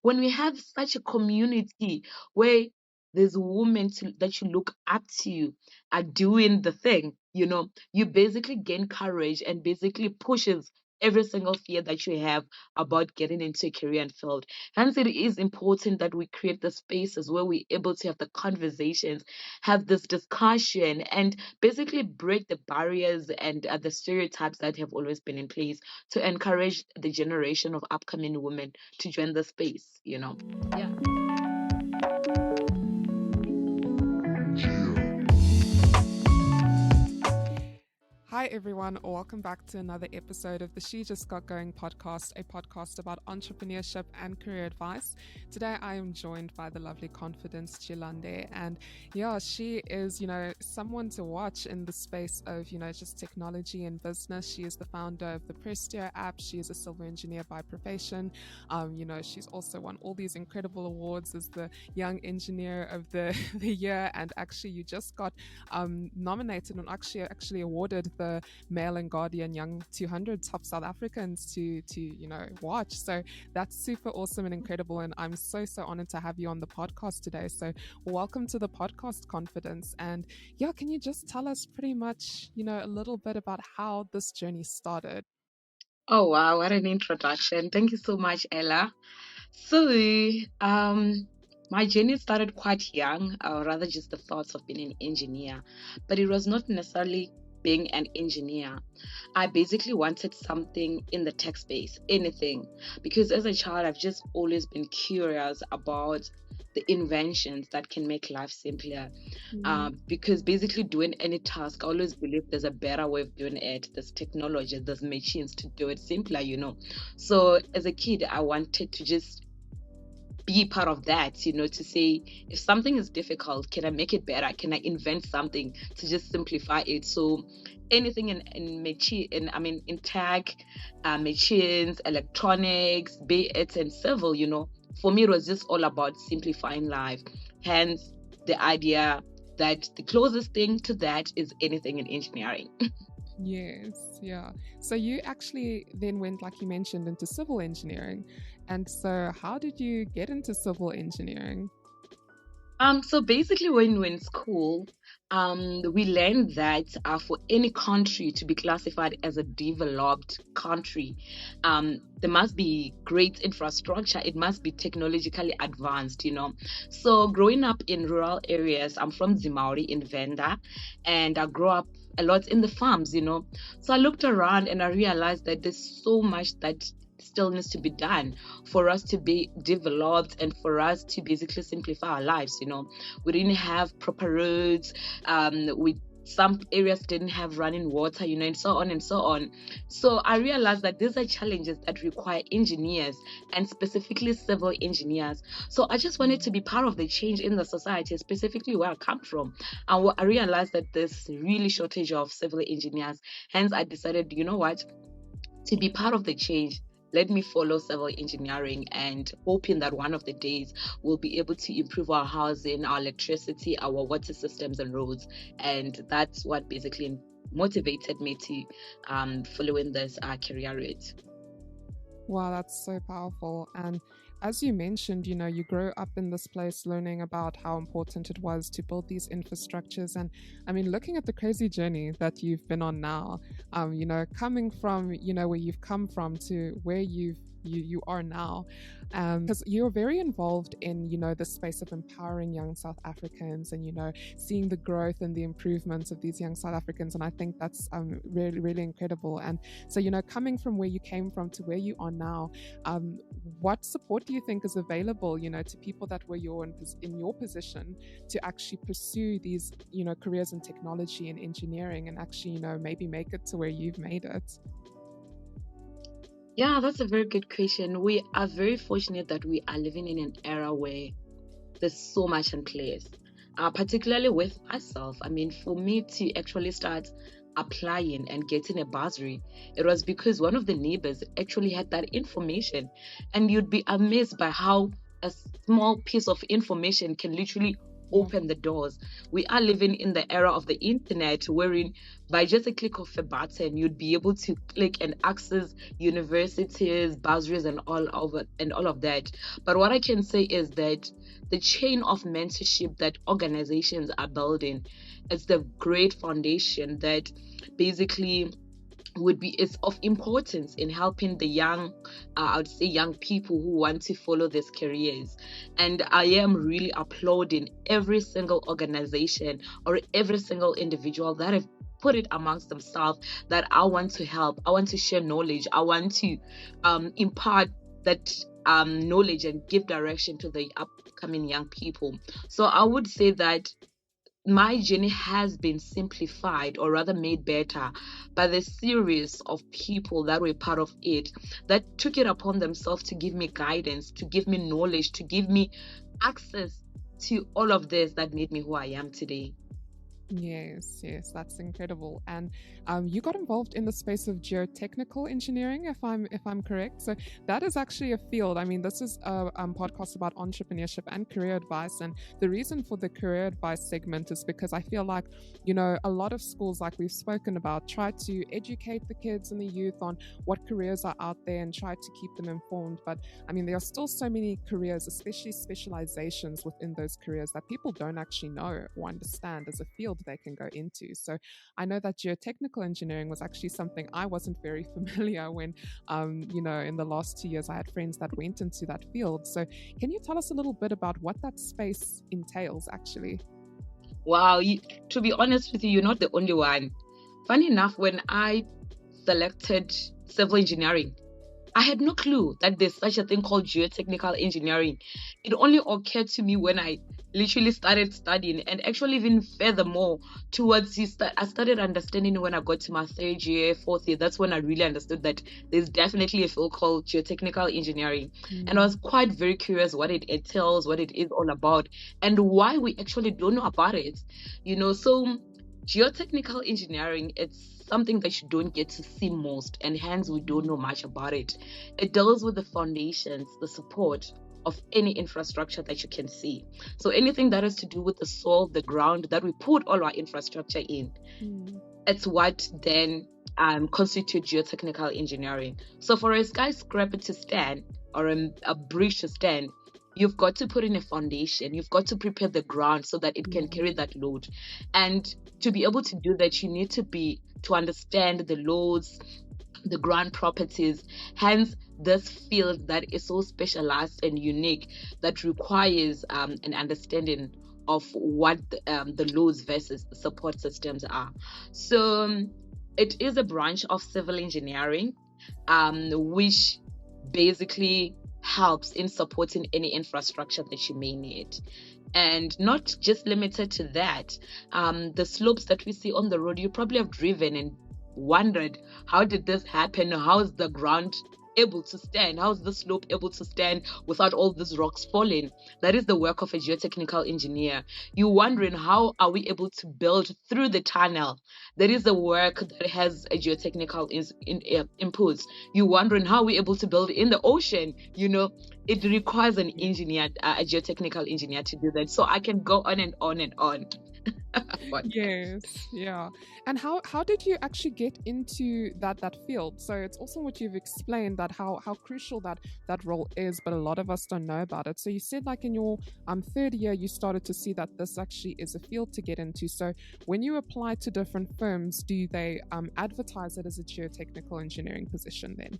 when we have such a community where there's women that you look up to are doing the thing, you basically gain courage and basically pushes every single fear that you have about getting into a career and field. Hence, it is important that we create the spaces where we're able to have the conversations, have this discussion, and basically break the barriers and the stereotypes that have always been in place to encourage the generation of upcoming women to join the space. Yeah. Hi everyone, welcome back to another episode of the She Just Got Going podcast, a podcast about entrepreneurship and career advice. Today I am joined by the lovely Confidence Tshilande, and she is, someone to watch in the space of, just technology and business. She is the founder of the Prestiio app. She is a civil engineer by profession. She's also won all these incredible awards as the Young Engineer of the year, and actually you just got nominated and actually awarded the Mail and Guardian Young 200 Top South Africans to watch. So that's super awesome and incredible, and I'm so honored to have you on the podcast today. So welcome to the podcast, Confidence. And can you just tell us pretty much a little bit about how this journey started? Oh wow, what an introduction. Thank you so much, Ella. So my journey started quite young, or rather just the thoughts of being an engineer, but it was not necessarily being an engineer. I basically wanted something in the tech space, anything, because as a child I've just always been curious about the inventions that can make life simpler. Because basically doing any task, I always believe there's a better way of doing it. There's technology, there's machines to do it simpler. So as a kid, I wanted to just be part of that, to say, if something is difficult, can I make it better? Can I invent something to just simplify it? So anything in tech, machines, electronics, be it in civil, for me, it was just all about simplifying life. Hence the idea that the closest thing to that is anything in engineering. Yes, yeah. So you actually then went, like you mentioned, into civil engineering. And so how did you get into civil engineering? So basically, when we're in school, we learned that for any country to be classified as a developed country, there must be great infrastructure. It must be technologically advanced. So growing up in rural areas, I'm from Zimauri in Venda, and I grew up a lot in the farms. So I looked around and I realized that there's so much that still needs to be done for us to be developed and for us to basically simplify our lives. We didn't have proper roads. Some areas didn't have running water, and so on and so on. So I realized that these are challenges that require engineers, and specifically civil engineers. So I just wanted to be part of the change in the society, specifically where I come from. And I realized that there's really shortage of civil engineers. Hence, I decided, you know what, to be part of the change, let me follow civil engineering, and hoping that one of the days we'll be able to improve our housing, our electricity, our water systems and roads. And that's what basically motivated me to following this career route. Wow, that's so powerful. And as you mentioned, you grow up in this place learning about how important it was to build these infrastructures. And I mean, looking at the crazy journey that you've been on now, coming from, where you've come from to where you are now, because you're very involved in the space of empowering young South Africans and seeing the growth and the improvements of these young South Africans, and I think that's really, really incredible. And so coming from where you came from to where you are now, what support do you think is available to people that were in your position to actually pursue these careers in technology and engineering and actually maybe make it to where you've made it? Yeah, that's a very good question. We are very fortunate that we are living in an era where there's so much in place, particularly with myself. I mean, for me to actually start applying and getting a bursary, it was because one of the neighbors actually had that information. And you'd be amazed by how a small piece of information can literally Yeah. open the doors. We are living in the era of the internet, wherein by just a click of a button, you'd be able to click and access universities, bursaries, and all of that. But what I can say is that the chain of mentorship that organizations are building is the great foundation that basically would be is of importance in helping the young, I would say young people who want to follow these careers. And I am really applauding every single organization or every single individual that have put it amongst themselves that I want to help, I want to share knowledge, I want to impart that knowledge and give direction to the upcoming young people. So I would say that my journey has been simplified, or rather made better, by the series of people that were part of it, that took it upon themselves to give me guidance, to give me knowledge, to give me access to all of this that made me who I am today. Yes, yes, that's incredible. And you got involved in the space of geotechnical engineering, if I'm correct. So that is actually a field. I mean, this is a podcast about entrepreneurship and career advice. And the reason for the career advice segment is because I feel like, a lot of schools, like we've spoken about, try to educate the kids and the youth on what careers are out there and try to keep them informed. But I mean, there are still so many careers, especially specializations within those careers, that people don't actually know or understand as a field they can go into. So I know that geotechnical engineering was actually something I wasn't very familiar when, in the last 2 years, I had friends that went into that field. So can you tell us a little bit about what that space entails actually? Wow, to be honest with you, you're not the only one. Funny enough, when I selected civil engineering, I had no clue that there's such a thing called geotechnical engineering. It only occurred to me when I literally started studying, and actually even furthermore towards I started understanding when I got to my third year, fourth year. That's when I really understood that there's definitely a field called geotechnical engineering. And I was quite very curious what it entails, what it is all about, and why we actually don't know about it. So geotechnical engineering, it's something that you don't get to see most, and hence we don't know much about it. It deals with the foundations, the support of any infrastructure that you can see. So anything that has to do with the soil, the ground that we put all our infrastructure in, it's what then constitutes geotechnical engineering. So for a skyscraper to stand, or a bridge to stand, you've got to put in a foundation. You've got to prepare the ground so that it can carry that load. And to be able to do that, you need to understand the loads, the ground properties. Hence, this field that is so specialized and unique that requires an understanding of what the loads versus support systems are. So it is a branch of civil engineering, which basically helps in supporting any infrastructure that you may need. And not just limited to that, the slopes that we see on the road, you probably have driven and wondered, how did this happen? How is the ground able to stand? How is the slope able to stand without all these rocks falling? That is the work of a geotechnical engineer. You're wondering, how are we able to build through the tunnel? That is the work that has a geotechnical inputs. You're wondering, how are we able to build in the ocean? It requires an engineer, a geotechnical engineer, to do that. So I can go on and on and on. Yes, yeah. And how did you actually get into that field? So it's also what you've explained, that how crucial that role is, but a lot of us don't know about it. So you said, like, in your third year you started to see that this actually is a field to get into. So when you apply to different firms, do they advertise it as a geotechnical engineering position then?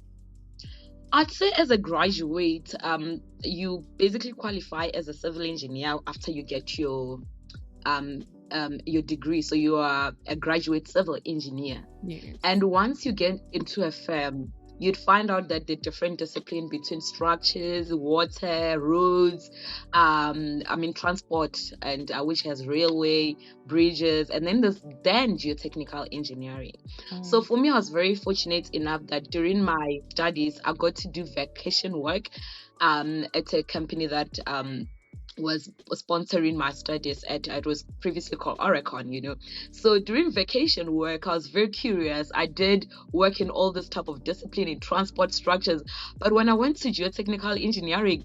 I'd say as a graduate, you basically qualify as a civil engineer after you get your degree. So you are a graduate civil engineer. Yes. And once you get into a firm, you'd find out that the different discipline between structures, water, roads, transport, and which has railway, bridges, and then there's geotechnical engineering. So for me, I was very fortunate enough that during my studies, I got to do vacation work at a company that was sponsoring my studies it was previously called Oricon. So during vacation work, I was very curious. I did work in all this type of discipline in transport structures, but when I went to geotechnical engineering,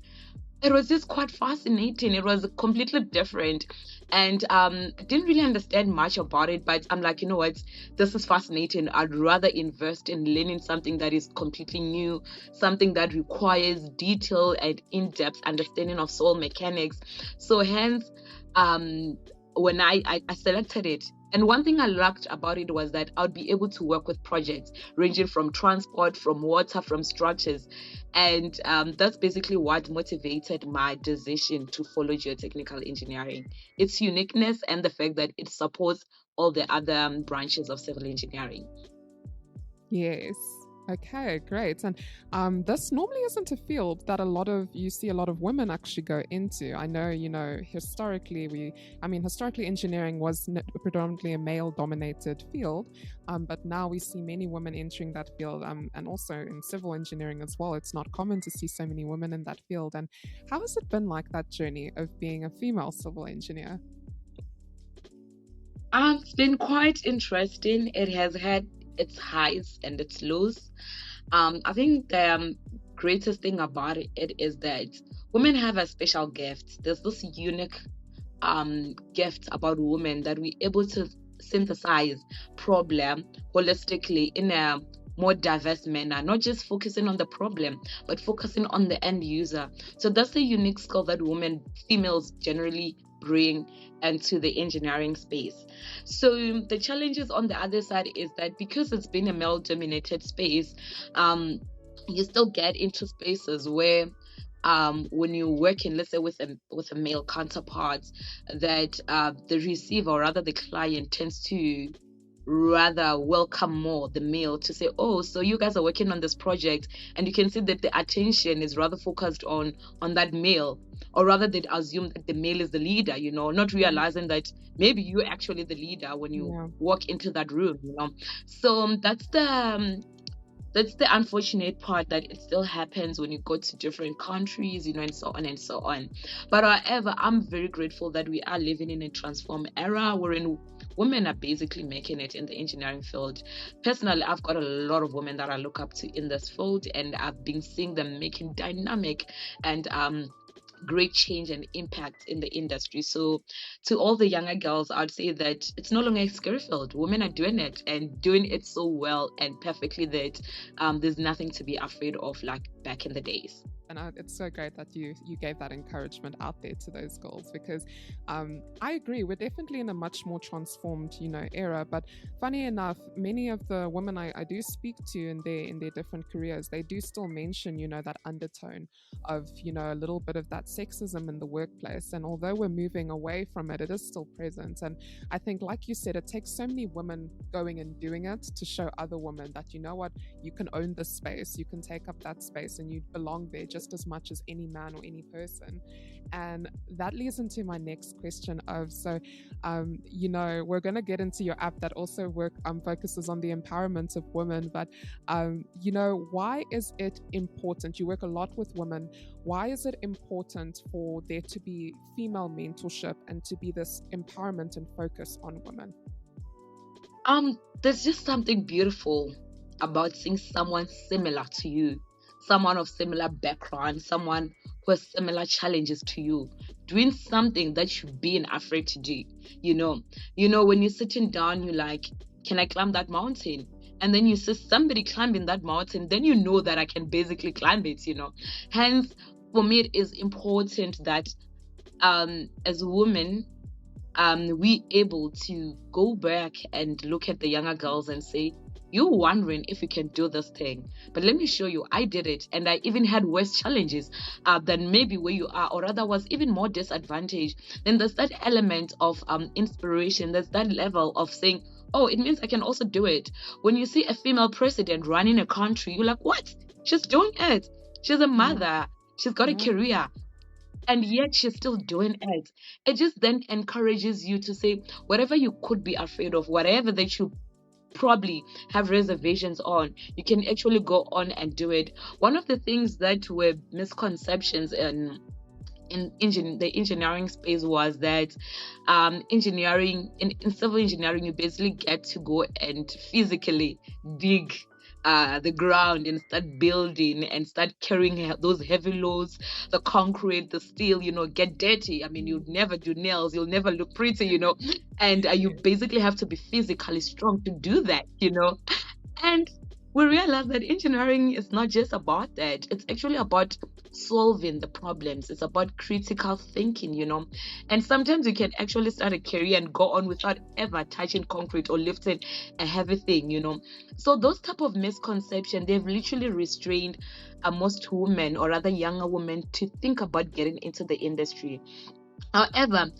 it was just quite fascinating. It was completely different. And I didn't really understand much about it, but I'm like, you know what, this is fascinating. I'd rather invest in learning something that is completely new, something that requires detail and in-depth understanding of soil mechanics. So hence, um, when I selected it, and one thing I liked about it was that I'd be able to work with projects ranging from transport, from water, from structures. And that's basically what motivated my decision to follow geotechnical engineering. Its uniqueness and the fact that it supports all the other branches of civil engineering. Yes. Okay, great. And this normally isn't a field that you see a lot of women actually go into. I know, historically, historically engineering was predominantly a male dominated field, but now we see many women entering that field, and also in civil engineering as well. It's not common to see so many women in that field. And how has it been like, that journey of being a female civil engineer? It's been quite interesting. It has had its highs and its lows. I think the greatest thing about it is that women have a special gift. There's this unique gift about women that we're able to synthesize problem holistically in a more diverse manner, not just focusing on the problem, but focusing on the end user. So that's the unique skill that females generally bring into the engineering space. So the challenges on the other side is that because it's been a male dominated space, you still get into spaces where when you're working, let's say with a male counterpart, that the receiver, or rather the client, tends to rather welcome more the male, to say, oh, so you guys are working on this project, and you can see that the attention is rather focused on that male, or rather they assume that the male is the leader, not realizing that maybe you're actually the leader when you walk into that room. So that's the unfortunate part, that it still happens when you go to different countries, and so on and so on. But however, I'm very grateful that we are living in a transformed era wherein women are basically making it in the engineering field. Personally, I've got a lot of women that I look up to in this field, and I've been seeing them making dynamic and great change and impact in the industry. So to all the younger girls, I'd say that it's no longer a scary field. Women are doing it, and doing it so well and perfectly, that there's nothing to be afraid of like back in the days. And it's so great that you gave that encouragement out there to those girls, because I agree, we're definitely in a much more transformed era. But funny enough, many of the women I do speak to in their different careers, they do still mention that undertone of a little bit of that sexism in the workplace. And although we're moving away from it, it is still present. And I think, like you said, it takes so many women going and doing it to show other women that, you can own this space, you can take up that space, and you belong there just as much as any man or any person. And that leads into my next question of, so we're going to get into your app that also focuses on the empowerment of women, but why is it important? You work a lot with women. Why is it important for there to be female mentorship and to be this empowerment and focus on women? There's just something beautiful about seeing someone similar to you, someone of similar background, someone who has similar challenges to you, doing something that you've been afraid to do. When you're sitting down, you're like, can I climb that mountain? And then you see somebody climbing that mountain, then you know that I can basically climb it. Hence, for me, it is important that as women, we able to go back and look at the younger girls and say, you're wondering if you can do this thing, but let me show you, I did it, and I even had worse challenges than maybe where you are, or rather was even more disadvantaged. Then there's that element of inspiration. There's that level of saying, oh, it means I can also do it. When you see a female president running a country, you're like, what? She's doing it. She's a mother. She's got a career. And yet she's still doing it. It just then encourages you to say, whatever you could be afraid of, whatever that you probably have reservations on, you can actually go on and do it. One of the things that were misconceptions in the engineering space was that in civil engineering, you basically get to go and physically dig the ground and start building and start carrying those heavy loads, the concrete, the steel, get dirty. I mean, you'll never do nails, you'll never look pretty, and you basically have to be physically strong to do that, And we realize that engineering is not just about that. It's actually about solving the problems. It's about critical thinking, And sometimes you can actually start a career and go on without ever touching concrete or lifting a heavy thing, So those type of misconceptions, they've literally restrained most women, or rather younger women, to think about getting into the industry. However,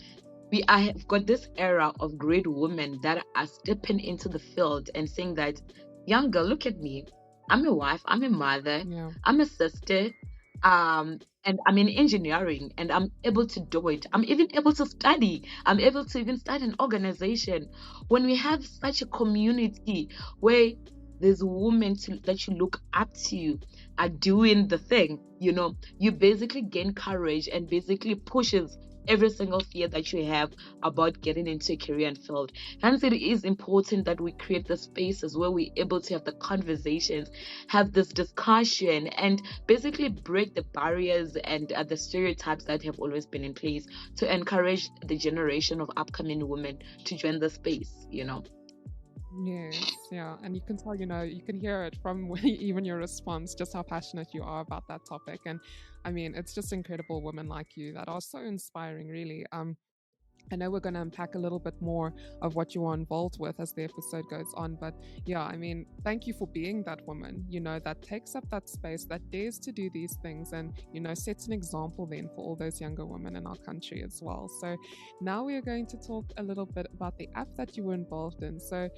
I have got this era of great women that are stepping into the field and saying that, young girl, look at me. I'm a wife, I'm a mother, I'm a sister, and I'm in engineering, and I'm able to do it. I'm even able to study. I'm able to even start an organization. When we have such a community where there's women that you look up to are doing the thing, you basically gain courage and basically pushes every single fear that you have about getting into a career and field. Hence, it is important that we create the spaces where we're able to have the conversations, have this discussion, and basically break the barriers and the stereotypes that have always been in place to encourage the generation of upcoming women to join the space, Yes, yeah. And you can tell, you can hear it from even your response, just how passionate you are about that topic. And I mean, it's just incredible women like you that are so inspiring, really. I know we're going to unpack a little bit more of what you are involved with as the episode goes on. But yeah, I mean, thank you for being that woman, that takes up that space, that dares to do these things and, sets an example then for all those younger women in our country as well. So now we are going to talk a little bit about the app that you were involved in. So,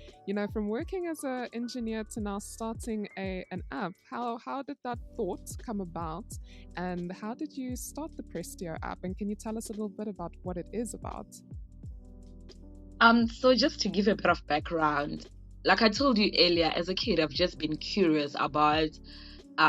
from working as an engineer to now starting an app, how did that thought come about? And how did you start the Prestiio app? And can you tell us a little bit about what it is about? So just to give a bit of background, like I told you earlier, as a kid, I've just been curious about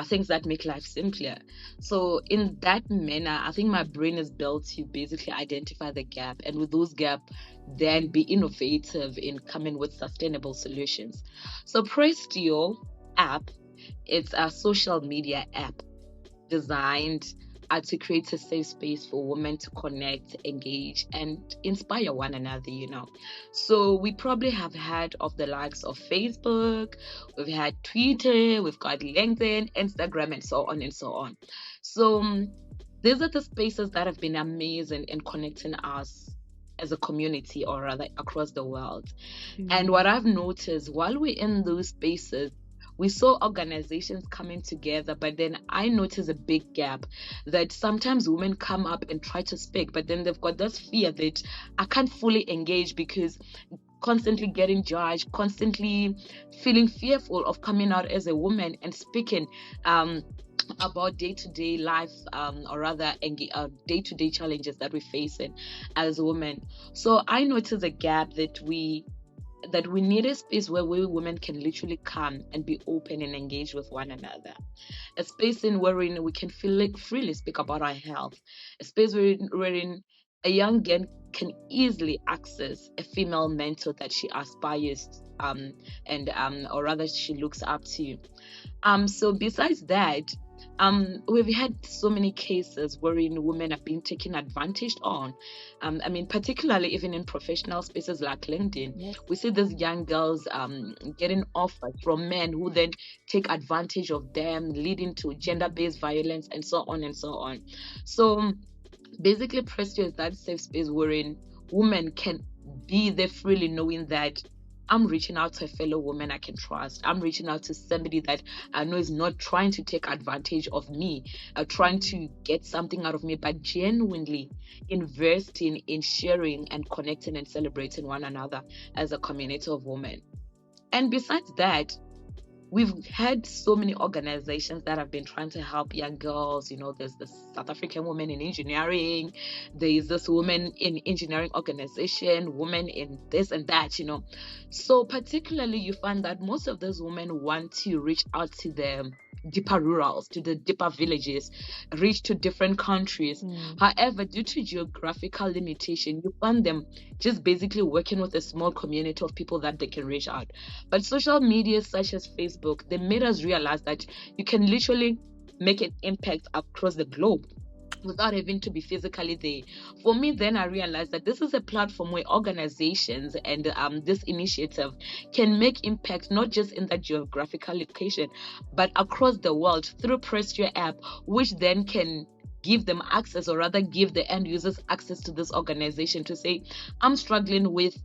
things that make life simpler. So in that manner, I think my brain is built to basically identify the gap, and with those gaps, then be innovative in coming with sustainable solutions. So Prestiio app, it's a social media app designed to create a safe space for women to connect, engage, and inspire one another, So we probably have heard of the likes of Facebook, we've had Twitter, we've got LinkedIn, Instagram, and so on and so on. So these are the spaces that have been amazing in connecting us as a community, or rather across the world. And what I've noticed while we're in those spaces, we saw organizations coming together, but then I noticed a big gap that sometimes women come up and try to speak, but then they've got this fear that I can't fully engage because constantly getting judged, constantly feeling fearful of coming out as a woman and speaking about day-to-day life, or rather day-to-day challenges that we're facing as women. So I noticed a gap that we need a space where we women can literally come and be open and engage with one another. A space wherein we can feel like freely speak about our health. A space wherein a young girl can easily access a female mentor that she aspires and or rather she looks up to. So besides that, we've had so many cases wherein women are being taken advantage on. I mean, particularly even in professional spaces like LinkedIn, we see these young girls getting offers from men who then take advantage of them, leading to gender-based violence and so on and so on. So basically, Prestiio is that safe space wherein women can be there freely, knowing that I'm reaching out to a fellow woman I can trust. I'm reaching out to somebody that I know is not trying to take advantage of me, trying to get something out of me, but genuinely investing in sharing and connecting and celebrating one another as a community of women. And besides that, we've had so many organizations that have been trying to help young girls. There's the South African Women in Engineering, there's this Women in Engineering organization, Women in this and that, So particularly you find that most of those women want to reach out to them deeper rurals, to the deeper villages, reach to different countries. Mm. However, due to geographical limitation, you find them just basically working with a small community of people that they can reach out. But social media such as Facebook, they made us realize that you can literally make an impact across the globe without having to be physically there. For me, then I realized that this is a platform where organizations and this initiative can make impact not just in that geographical location, but across the world through Prestiio app, which then can give them access, or rather give the end users access to this organization to say, I'm struggling with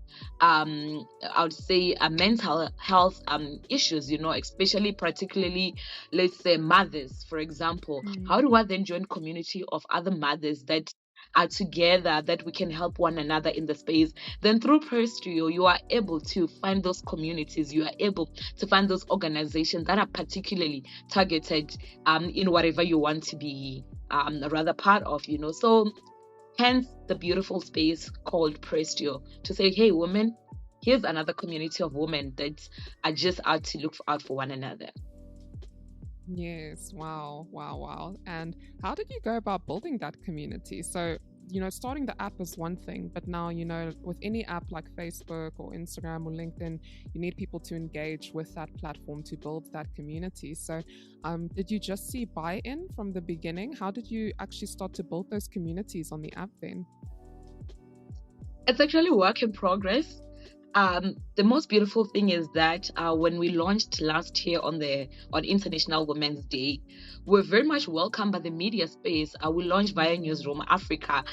I would say mental health issues, especially particularly, let's say, mothers, for example. How Mm. do I then join community of other mothers that are together, that we can help one another in the space? Then through Prestiio, you are able to find those communities, you are able to find those organizations that are particularly targeted in whatever you want to be rather part of, So hence the beautiful space called Prestiio, to say, hey, women, here's another community of women that are just out to look out for one another. Yes, wow, wow, wow. And how did you go about building that community? So, starting the app is one thing, but now, with any app like Facebook or Instagram or LinkedIn, you need people to engage with that platform to build that community. So, did you just see buy-in from the beginning? How did you actually start to build those communities on the app then? It's actually work in progress. The most beautiful thing is that when we launched last year on International Women's Day, we're very much welcomed by the media space. We launched via Newsroom Africa.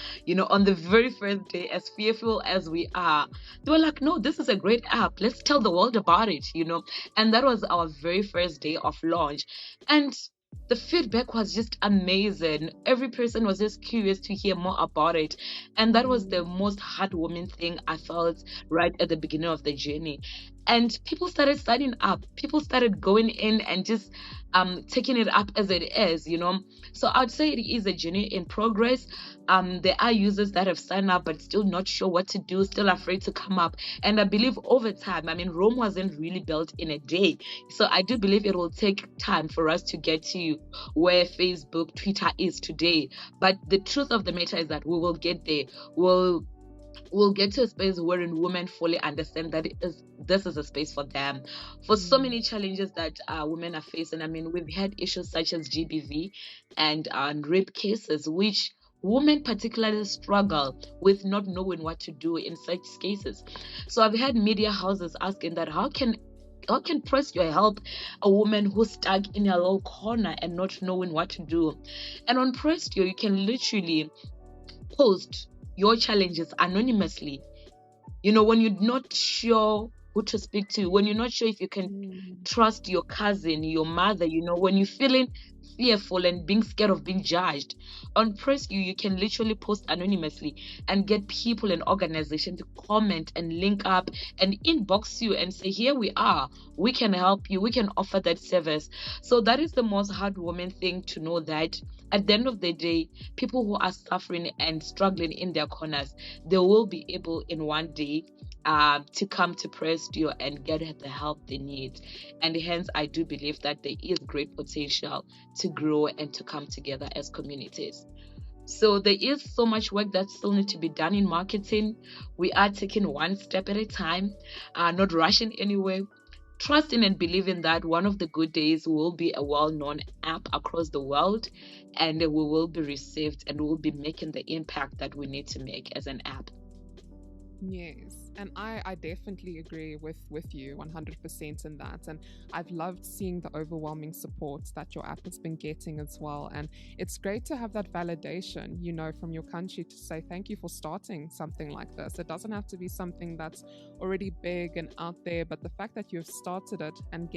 On the very first day, as fearful as we are, they were like, "No, this is a great app. Let's tell the world about it." And that was our very first day of launch, and the feedback was just amazing. Every person was just curious to hear more about it. And that was the Mm. most heartwarming thing I felt right at the beginning of the journey. And people started signing up. People started going in and just taking it up as it is. So I'd say it is a journey in progress. There are users that have signed up but still not sure what to do, still afraid to come up. And I believe over time, Rome wasn't really built in a day. So I do believe it will take time for us to get to where Facebook, Twitter is today. But the truth of the matter is that we will get there. We'll get to a space wherein women fully understand that this is a space for them. For so Mm. many challenges that women are facing, we've had issues such as GBV and rape cases, which women particularly struggle with not knowing what to do in such cases. So I've had media houses asking that how can Prestiio help a woman who's stuck in a little corner and not knowing what to do? And on Prestiio, you can literally post your challenges anonymously. When you're not sure who to speak to, when you're not sure if you can Mm. trust your cousin, your mother, when you're feeling fearful and being scared of being judged. On Prestiio, you can literally post anonymously and get people and organization to comment and link up and inbox you and say, here we are, we can help you, we can offer that service. So that is the most heartwarming thing, to know that at the end of the day, people who are suffering and struggling in their corners, they will be able in one day to come to Prestiio and get the help they need. And hence, I do believe that there is great potential to grow and to come together as communities. So there is so much work that still needs to be done in marketing. We are taking one step at a time, not rushing anywhere. Trusting and believing that one of the good days will be a well-known app across the world, and we will be received and we will be making the impact that we need to make as an app. Yes, and I definitely agree with you 100% in that. And I've loved seeing the overwhelming support that your app has been getting as well. And it's great to have that validation, from your country to say thank you for starting something like this. It doesn't have to be something that's already big and out there, but the fact that you've started it and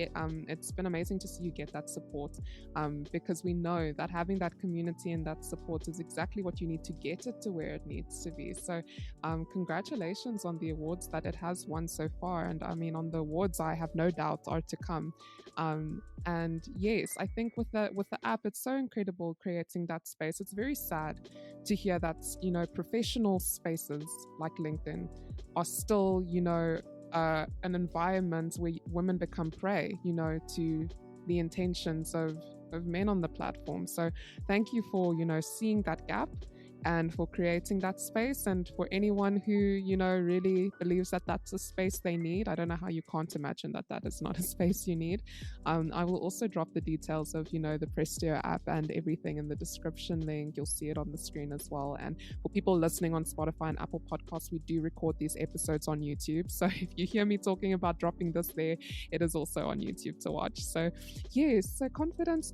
it's been amazing to see you get that support. Because we know that having that community and that support is exactly what you need to get it to where it needs to be. So congratulations on the awards that it has won so far. And on the awards, I have no doubt are to come. And yes, I think with the app, it's so incredible creating that space. It's very sad to hear that professional spaces like LinkedIn are still an environment where women become prey. To the intentions of men on the platform. So thank you for, seeing that gap and for creating that space. And for anyone who, really believes that that's a space they need, I don't know how you can't imagine that that is not a space you need. I will also drop the details of, the Prestiio app and everything in the description link. You'll see it on the screen as well. And for people listening on Spotify and Apple Podcasts, we do record these episodes on YouTube. So if you hear me talking about dropping this there, it is also on YouTube to watch. So yes, so confidence.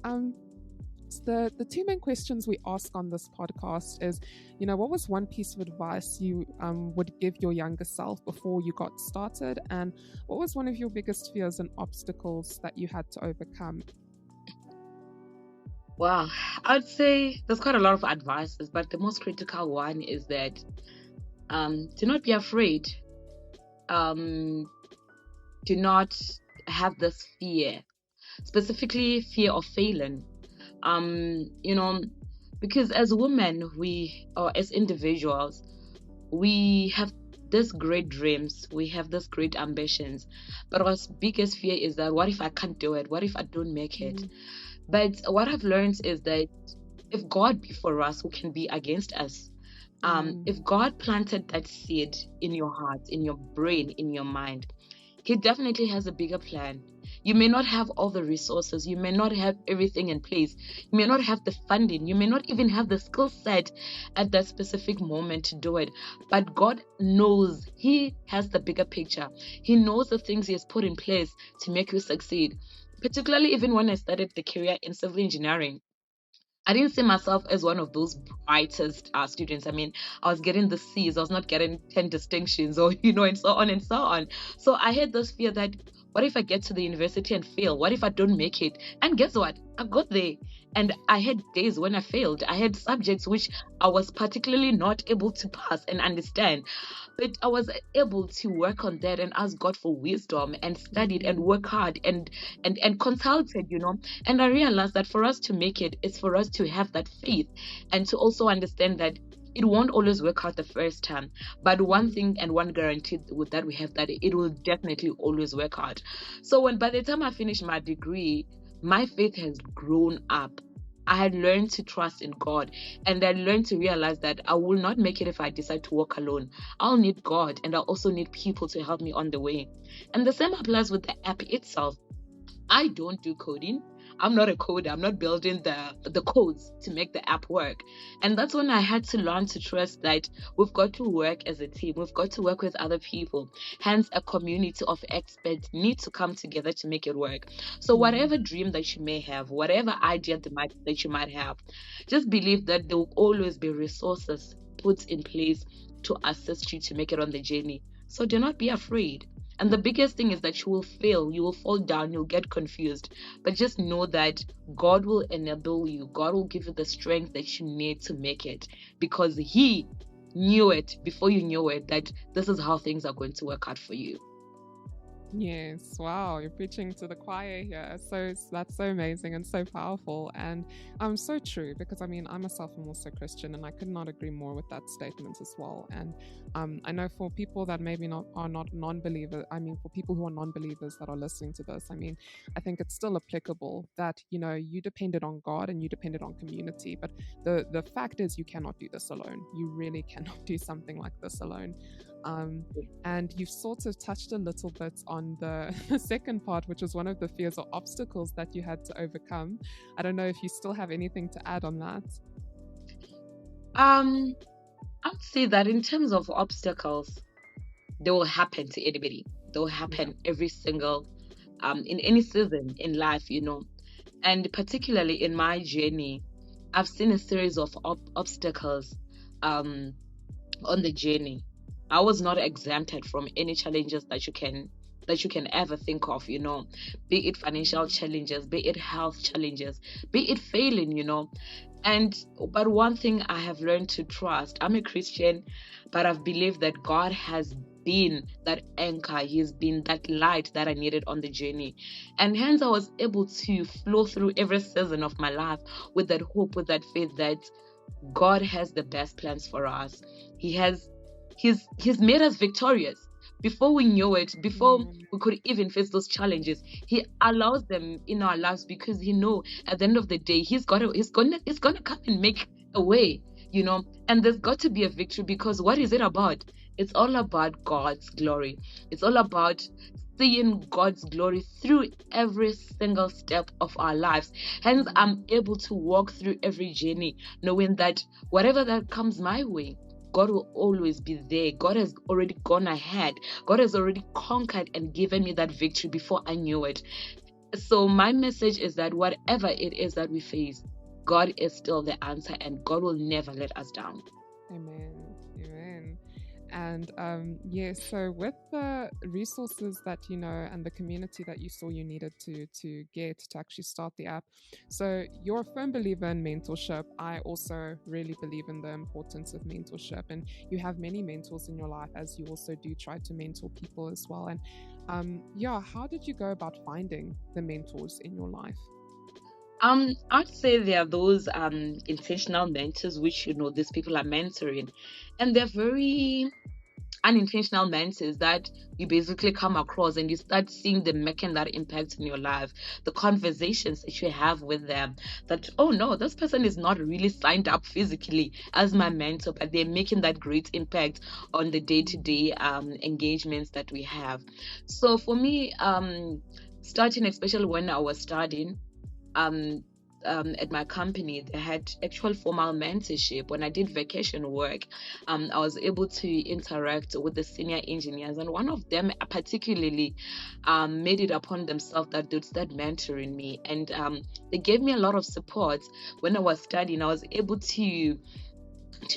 The two main questions we ask on this podcast is, what was one piece of advice you would give your younger self before you got started? And what was one of your biggest fears and obstacles that you had to overcome? Wow, I'd say there's quite a lot of advices, but the most critical one is that do not be afraid. Do not have this fear, specifically fear of failing. Because as women, or as individuals, we have these great dreams, we have these great ambitions, but our biggest fear is that what if I can't do it? What if I don't make it? But what I've learned is that if God be for us, who can be against us? If God planted that seed in your heart, in your brain, in your mind, He definitely has a bigger plan. You may not have all the resources. You may not have everything in place. You may not have the funding. You may not even have the skill set at that specific moment to do it. But God knows. He has the bigger picture. He knows the things He has put in place to make you succeed. Particularly even when I started the career in civil engineering, I didn't see myself as one of those brightest students. I mean, I was getting the C's, I was not getting 10 distinctions or, and so on and so on. So I had this fear that, what if I get to the university and fail? What if I don't make it? And guess what? I got there. And I had days when I failed. I had subjects which I was particularly not able to pass and understand. But I was able to work on that and ask God for wisdom and studied and work hard and consulted, And I realized that for us to make it, it's for us to have that faith and to also understand that it won't always work out the first time. But one thing and one guarantee with that we have, that it will definitely always work out. So by the time I finished my degree, my faith has grown up. I had learned to trust in God, and I learned to realize that I will not make it if I decide to walk alone. I'll need God, and I'll also need people to help me on the way. And the same applies with the app itself. I don't do coding. I'm not a coder. I'm not building the codes to make the app work. And that's when I had to learn to trust that we've got to work as a team. We've got to work with other people. Hence, a community of experts need to come together to make it work. So whatever dream that you may have, whatever idea that you might have, just believe that there will always be resources put in place to assist you to make it on the journey. So do not be afraid. And the biggest thing is that you will fail, you will fall down, you'll get confused. But just know that God will enable you. God will give you the strength that you need to make it, because He knew it before you knew it, that this is how things are going to work out for you. Yes, wow, you're preaching to the choir here. So that's so amazing and so powerful, and so true, because I myself am also Christian, and I could not agree more with that statement as well. And I know for people that maybe are not non-believers, for people who are non-believers that are listening to this, I think it's still applicable that you depended on God and you depended on community, but the fact is you cannot do this alone. You really cannot do something like this alone. And you've sort of touched a little bit on the second part, which was one of the fears or obstacles that you had to overcome. I don't know if you still have anything to add on that. I would say that in terms of obstacles, they will happen to anybody. They will happen every single, in any season in life, And particularly in my journey, I've seen a series of obstacles on the journey. I was not exempted from any challenges that you can ever think of, be it financial challenges, be it health challenges, be it failing, but one thing I have learned to trust, I'm a Christian, but I've believed that God has been that anchor. He's been that light that I needed on the journey. And hence I was able to flow through every season of my life with that hope, with that faith that God has the best plans for us. He's made us victorious. before we knew it, before Mm, we could even face those challenges, He allows them in our lives because He know at the end of the day, He's gonna come and make a way, and there's got to be a victory, because what is it about? It's all about God's glory. It's all about seeing God's glory through every single step of our lives. Hence, I'm able to walk through every journey knowing that whatever that comes my way, God will always be there. God has already gone ahead. God has already conquered and given me that victory before I knew it. So my message is that whatever it is that we face, God is still the answer, and God will never let us down. amen. Amen. And yes, so with the resources that and the community that you saw you needed to get to actually start the app, so you're a firm believer in mentorship. I also really believe in the importance of mentorship, and you have many mentors in your life, as you also do try to mentor people as well. And yeah, how did you go about finding the mentors in your life? I'd say there are those intentional mentors, which these people are mentoring, and they're very unintentional mentors that you basically come across, and you start seeing them making that impact in your life. The conversations that you have with them, that, oh no, this person is not really signed up physically as my mentor, but they're making that great impact on the day-to-day engagements that we have. So for me, starting, especially when I was studying, um, at my company, they had actual formal mentorship. When I did vacation work, I was able to interact with the senior engineers, and one of them particularly made it upon themselves that they'd start mentoring me, and they gave me a lot of support when I was studying. I was able to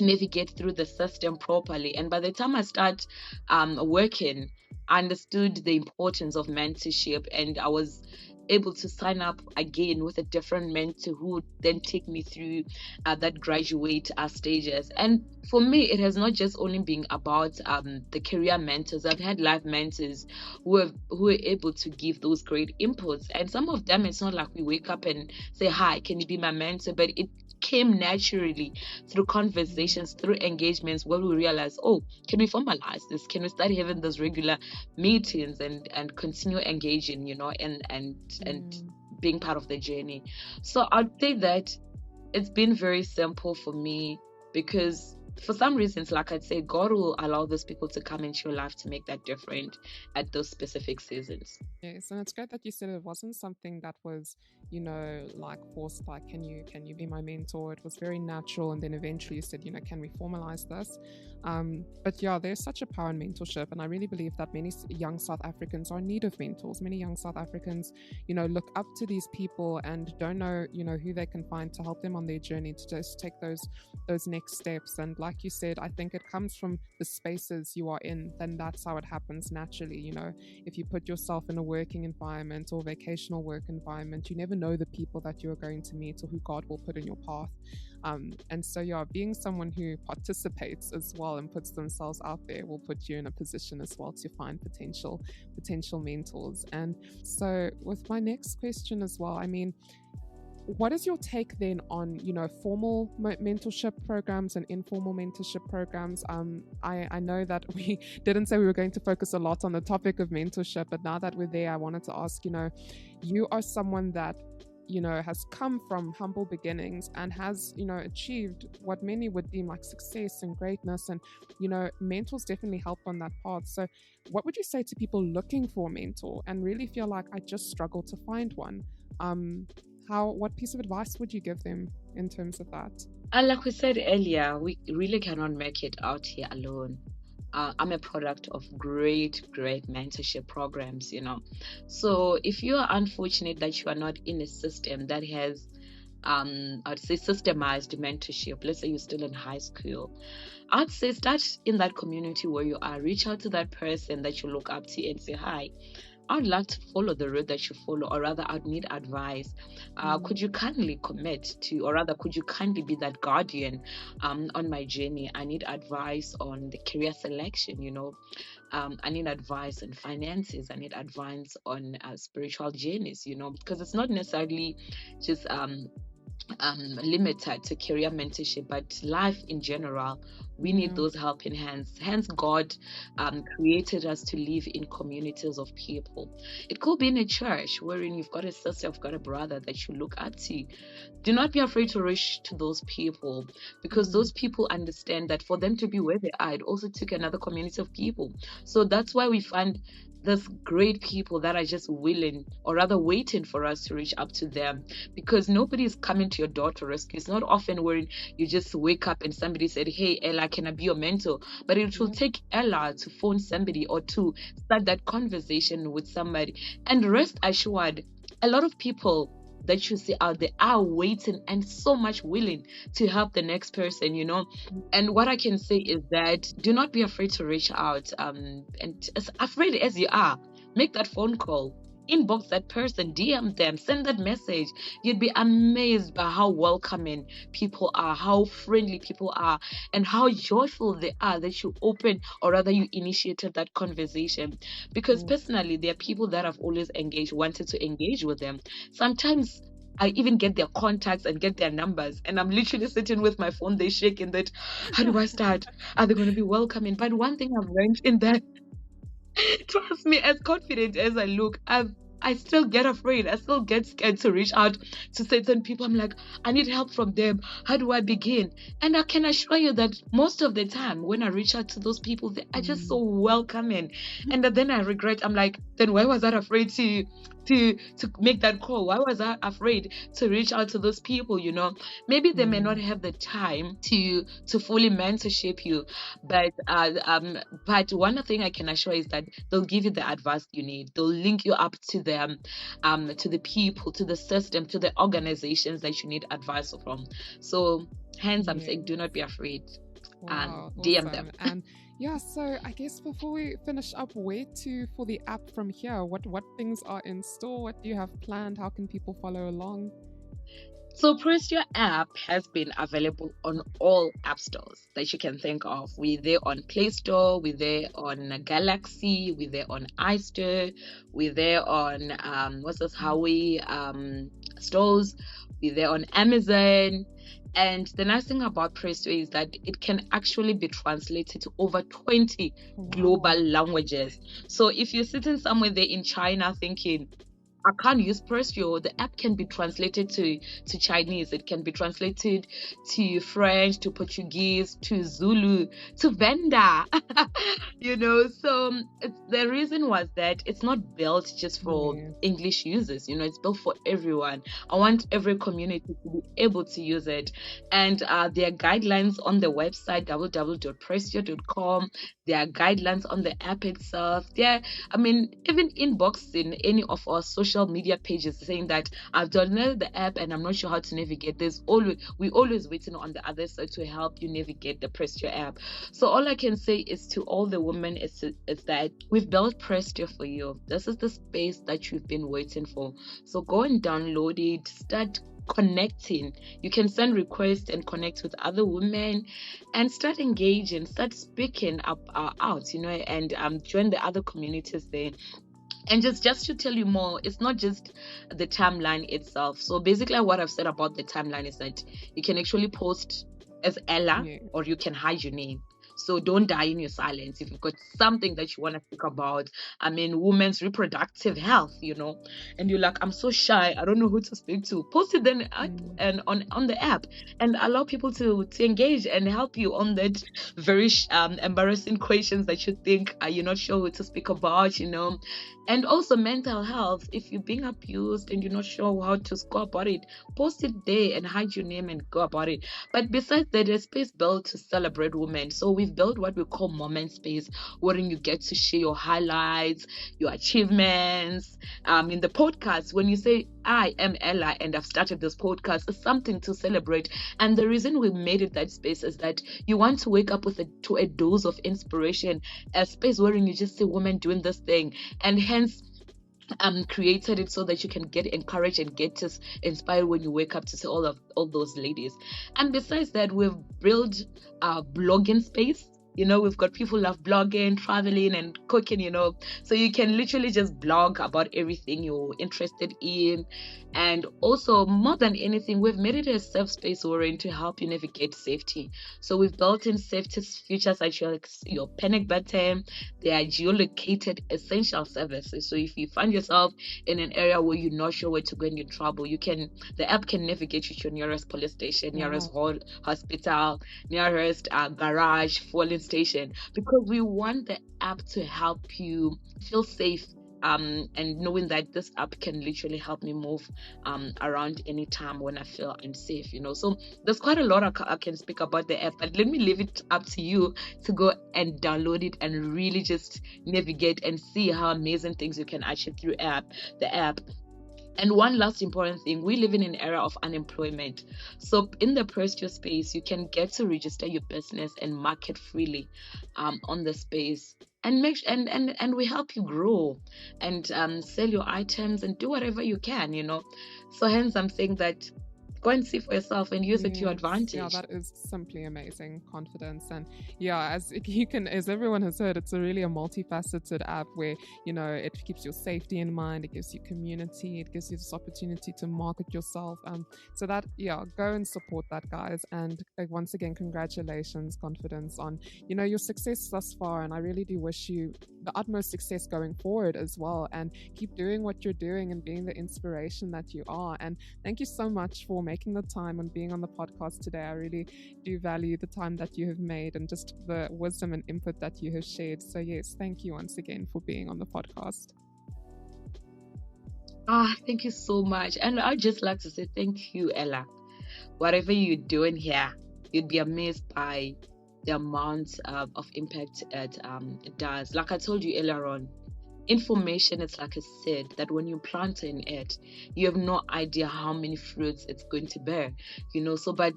navigate through the system properly. And by the time I start working, I understood the importance of mentorship, and I was able to sign up again with a different mentor who would then take me through that graduate stages. And for me, it has not just only been about the career mentors. I've had life mentors who are able to give those great inputs, and some of them, it's not like we wake up and say, hi, can you be my mentor? But it came naturally through conversations, through engagements, where we realize, oh, can we formalize this? Can we start having those regular meetings and continue engaging, and Mm. being part of the journey? So I'd say that it's been very simple for me, because for some reasons, like I'd say, God will allow those people to come into your life to make that different at those specific seasons. Yes, and it's great that you said it wasn't something that was, like forced, like can you be my mentor? It was very natural, and then eventually you said, can we formalize this? But yeah, there's such a power in mentorship, and I really believe that many young South Africans are in need of mentors. Many young South Africans, look up to these people and don't know, who they can find to help them on their journey to just take those next steps. And like you said, I think it comes from the spaces you are in. Then that's how it happens naturally. If you put yourself in a working environment or vacational work environment, you never know the people that you're going to meet or who God will put in your path. And so, yeah, being someone who participates as well and puts themselves out there will put you in a position as well to find potential mentors. And so, with my next question as well, I mean, what is your take then on formal mentorship programs and informal mentorship programs? I know that we didn't say we were going to focus a lot on the topic of mentorship, but now that we're there, I wanted to ask, you are someone that has come from humble beginnings and has achieved what many would deem like success and greatness, and mentors definitely help on that path. So what would you say to people looking for a mentor and really feel like I just struggle to find one? What piece of advice would you give them in terms of that? And like we said earlier, we really cannot make it out here alone. I'm a product of great mentorship programs. So if you are unfortunate that you are not in a system that has, I'd say, systemized mentorship, let's say you're still in high school, I'd say start in that community where you are. Reach out to that person that you look up to and say, hi, I'd like to follow the road that you follow, or rather, I'd need advice. Could you kindly commit to, or rather, could you kindly be that guardian on my journey? I need advice on the career selection, I need advice on finances. I need advice on spiritual journeys, because it's not necessarily just limited to career mentorship, but life in general, we need those helping hands. Hence, God created us to live in communities of people. It could be in a church wherein you've got a sister, you've got a brother that you look up to. Do not be afraid to reach to those people, because those people understand that for them to be where they are, it also took another community of people. So that's why we find there's great people that are just willing, or rather waiting for us to reach up to them, because nobody is coming to your door to rescue. It's not often where you just wake up and somebody said, hey Ella, can I be your mentor? But it will take Ella to phone somebody or to start that conversation with somebody. And rest assured, a lot of people that you see out there are waiting and so much willing to help the next person, And what I can say is that do not be afraid to reach out, and as afraid as you are, make that phone call, inbox that person, DM them, send that message. You'd be amazed by how welcoming people are, how friendly people are, and how joyful they are that you open, or rather you initiated that conversation. Because personally, there are people that I've always wanted to engage with them. Sometimes I even get their contacts and get their numbers, and I'm literally sitting with my phone, they're shaking that, how do I start? Are they going to be welcoming? But one thing I've learned in that, trust me, as confident as I look, I still get afraid. I still get scared to reach out to certain people. I'm like, I need help from them. How do I begin? And I can assure you that most of the time when I reach out to those people, they are just so welcoming. And then I regret. I'm like, then why was I afraid to make that call? Why was I afraid to reach out to those people? Maybe they may not have the time to fully mentorship you, but one thing I can assure is that they'll give you the advice you need. They'll link you up to them, to the people, to the system, to the organizations that you need advice from. So hence I'm saying, do not be afraid. Wow, DM awesome. them. And yeah, so I guess before we finish up, where to for the app from here? What things are in store? What do you have planned? How can people follow along? So Prestiio app has been available on all app stores that you can think of. We're there on Play Store, we're there on Galaxy, we're there on iStore, we're there on Huawei stores, we're there on Amazon. And the nice thing about Prestiio is that it can actually be translated to over 20 global languages. So if you're sitting somewhere there in China thinking, I can't use Prestiio, the app can be translated to Chinese, it can be translated to French, to Portuguese, to Zulu, to Venda. So the reason was that it's not built just for English users, it's built for everyone. I want every community to be able to use it. And there are guidelines on the website, www.prestiio.com. There are guidelines on the app itself. Even inboxing any of our social media pages saying that I've downloaded the app and I'm not sure how to navigate. We're always waiting on the other side to help you navigate the Prestiio app. So all I can say is to all the women is that we've built Prestiio for you. This is the space that you've been waiting for. So go and download it, start connecting. You can send requests and connect with other women and start engaging, start speaking out, and join the other communities there. And just to tell you more, it's not just the timeline itself. So basically what I've said about the timeline is that you can actually post as Ella, or you can hide your name. So don't die in your silence. If you've got something that you want to speak about, women's reproductive health, and you're like, I'm so shy, I don't know who to speak to, post it then and on the app, and allow people to engage and help you on that very embarrassing questions that you think you're not sure who to speak about, And also mental health. If you're being abused and you're not sure how to go about it, post it there and hide your name and go about it. But besides that, there's space built to celebrate women. So we've built what we call moment space, wherein you get to share your highlights, your achievements. In the podcast, when you say, I am Ella and I've started this podcast, it's something to celebrate. And the reason we made it that space is that you want to wake up to a dose of inspiration, a space wherein you just see women doing this thing. And hence created it so that you can get encouraged and get inspired when you wake up to see all those ladies. And besides that, we've built a blogging space We've got people who love blogging, traveling, and cooking, So you can literally just blog about everything you're interested in. And also, more than anything, we've made it a safe space wherein to help you navigate safety. So we've built in safety features like your panic button. They are geolocated essential services. So if you find yourself in an area where you're not sure where to go and you're in trouble, the app can navigate you to your nearest police station, nearest hospital, nearest garage, fueling station, because we want the app to help you feel safe. And knowing that this app can literally help me move around anytime when I feel unsafe, So there's quite a lot I can speak about the app, but let me leave it up to you to go and download it and really just navigate and see how amazing things you can achieve through the app. And one last important thing, we live in an era of unemployment. So in the Prestiio space, you can get to register your business and market freely on the space. And and we help you grow and sell your items and do whatever you can, So hence I'm saying that go and see for yourself and use it to your advantage. Yeah, that is simply amazing. Confidence. And yeah, as everyone has heard, it's really a multifaceted app where, it keeps your safety in mind, it gives you community, it gives you this opportunity to market yourself. So that, go and support that, guys. And once again, congratulations, Confidence, on, your success thus far. And I really do wish you the utmost success going forward as well. And keep doing what you're doing and being the inspiration that you are. And thank you so much for making the time and being on the podcast today. I really do value the time that you have made and just the wisdom and input that you have shared. So yes, thank you once again for being on the podcast. Thank you so much. And I'd just like to say thank you, Ella. Whatever you're doing here, you'd be amazed by the amount of impact it does. Like I told you earlier on, information is like a seed that when you plant in it, you have no idea how many fruits it's going to bear. So by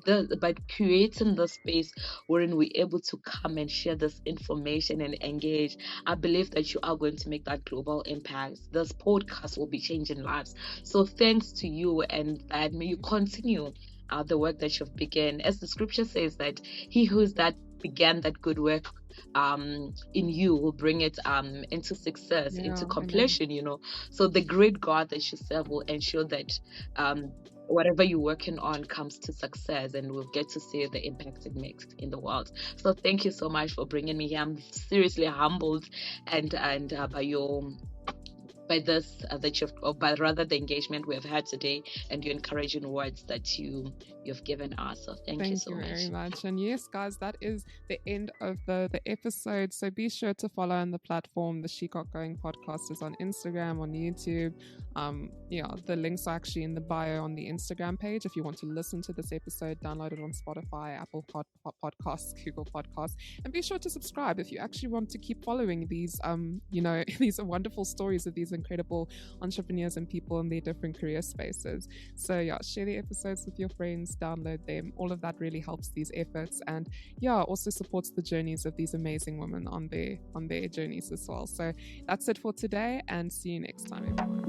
creating the space wherein we're able to come and share this information and engage, I believe that you are going to make that global impact. This podcast will be changing lives. So thanks to you, and that may you continue the work that you've begun. As the scripture says, that he that began that good work in you will bring it into success, into completion. So the great God that you serve will ensure that whatever you're working on comes to success, and we'll get to see the impact it makes in the world. So thank you so much for bringing me here. I'm seriously humbled and by this but rather the engagement we have had today and your encouraging words that you've given us. So thank you so much. Thank you very much. And yes, guys, that is the end of the episode. So be sure to follow on the platform. The She Got Going podcast is on Instagram, on YouTube. The links are actually in the bio on the Instagram page. If you want to listen to this episode, download it on Spotify, Apple Podcasts, Google Podcasts, and be sure to subscribe if you actually want to keep following these these wonderful stories of these incredible entrepreneurs and people in their different career spaces. So share the episodes with your friends, download them. All of that really helps these efforts, and also supports the journeys of these amazing women on their journeys as well. So that's it for today, and see you next time, everyone.